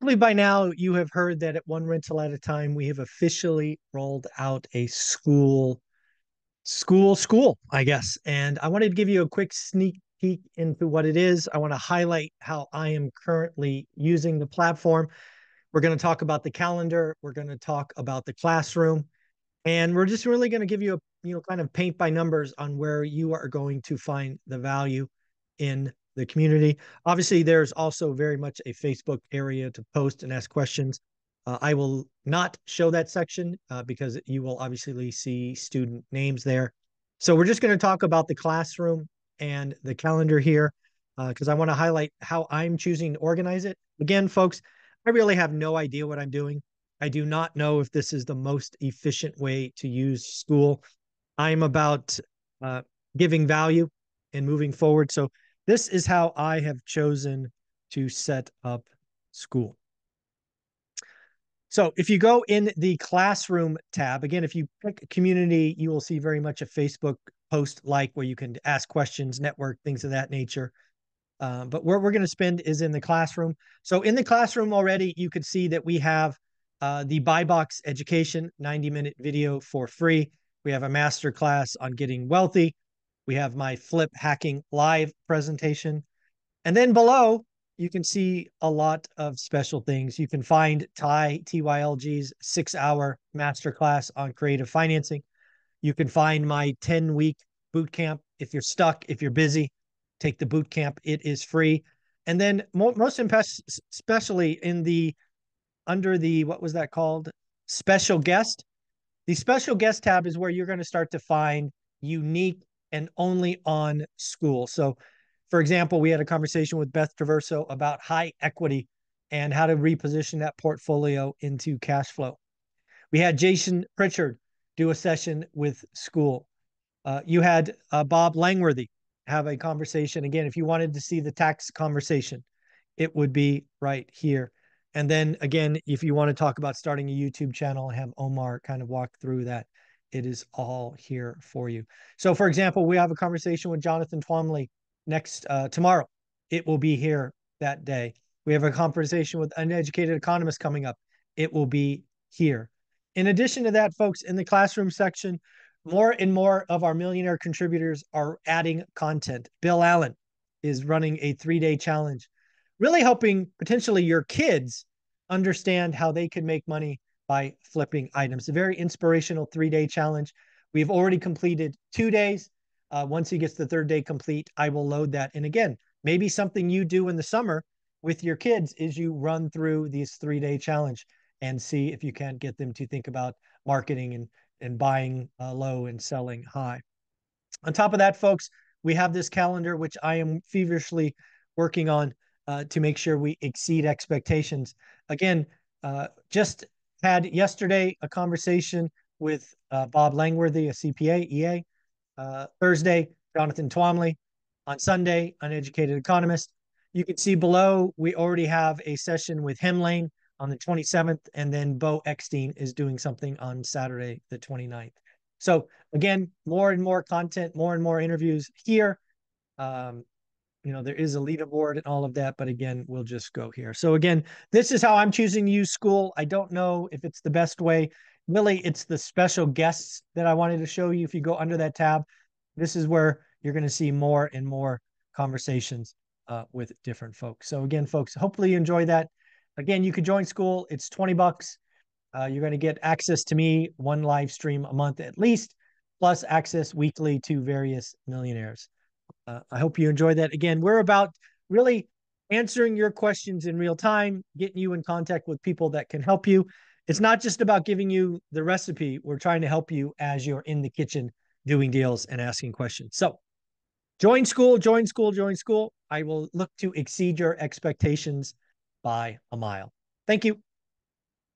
Hopefully by now you have heard that at One Rental at a Time, we have officially rolled out a school, I guess. And I wanted to give you a quick sneak peek into what it is. I want to highlight how I am currently using the platform. We're going to talk about the calendar. We're going to talk about the classroom. And we're just really going to give you a, kind of paint by numbers on where you are going to find the value in the community. Obviously, there's also very much a Facebook area to post and ask questions. I will not show that section because you will obviously see student names there. So we're just going to talk about the classroom and the calendar here because I want to highlight how I'm choosing to organize it. Again, folks, I really have no idea what I'm doing. I do not know if this is the most efficient way to use Skool. I'm about uh, giving value and moving forward. So this is how I have chosen to set up Skool. So if you go in the classroom tab, again, if you pick community, you will see very much a Facebook post like where you can ask questions, network, things of that nature. But where we're going to spend is in the classroom. So in the classroom already, you could see that we have the Buy Box Education 90-minute video for free. We have a master class on getting wealthy. We have my Flip Hacking live presentation. And then below, you can see a lot of special things. You can find TYLG's 6-hour masterclass on creative financing. You can find my 10-week boot camp. If you're stuck, if you're busy, take the boot camp. It is free. And then most especially in the under the, what was that called? Special guest. The special guest tab is where you're going to start to find unique and only on Skool. So, for example, we had a conversation with Beth Traverso about high equity and how to reposition that portfolio into cash flow. We had Jason Pritchard do a session with Skool. You had Bob Langworthy have a conversation. Again, if you wanted to see the tax conversation, it would be right here. And then again, if you want to talk about starting a YouTube channel, have Omar kind of walk through that. It is all here for you. So, for example, we have a conversation with Jonathan Twomley next tomorrow. It will be here that day. We have a conversation with Uneducated Economist coming up. It will be here. In addition to that, folks, in the classroom section, more and more of our millionaire contributors are adding content. Bill Allen is running a 3-day challenge, really helping potentially your kids understand how they can make money by flipping items. A very inspirational 3-day challenge. We've already completed 2 days. Once he gets the 3rd day complete, I will load that. And again, maybe something you do in the summer with your kids is you run through this 3-day challenge and see if you can't get them to think about marketing and buying low and selling high. On top of that, folks, we have this calendar, which I am feverishly working on to make sure we exceed expectations. Again, just had yesterday a conversation with Bob Langworthy, a CPA, EA. Thursday, Jonathan Twomley. On Sunday, Uneducated Economist. You can see below, we already have a session with Hemlane on the 27th, and then Bo Eckstein is doing something on Saturday, the 29th. So again, more and more content, more and more interviews here. There is a leaderboard and all of that, but again, we'll just go here. So again, this is how I'm choosing to use Skool. I don't know if it's the best way. Really, it's the special guests that I wanted to show you. If you go under that tab, this is where you're going to see more and more conversations with different folks. So again, folks, hopefully you enjoy that. Again, you could join Skool. It's $20. You're going to get access to me, one live stream a month at least, plus access weekly to various millionaires. I hope you enjoy that. Again, we're about really answering your questions in real time, getting you in contact with people that can help you. It's not just about giving you the recipe. We're trying to help you as you're in the kitchen doing deals and asking questions. So join Skool, join Skool, join Skool. I will look to exceed your expectations by a mile. Thank you.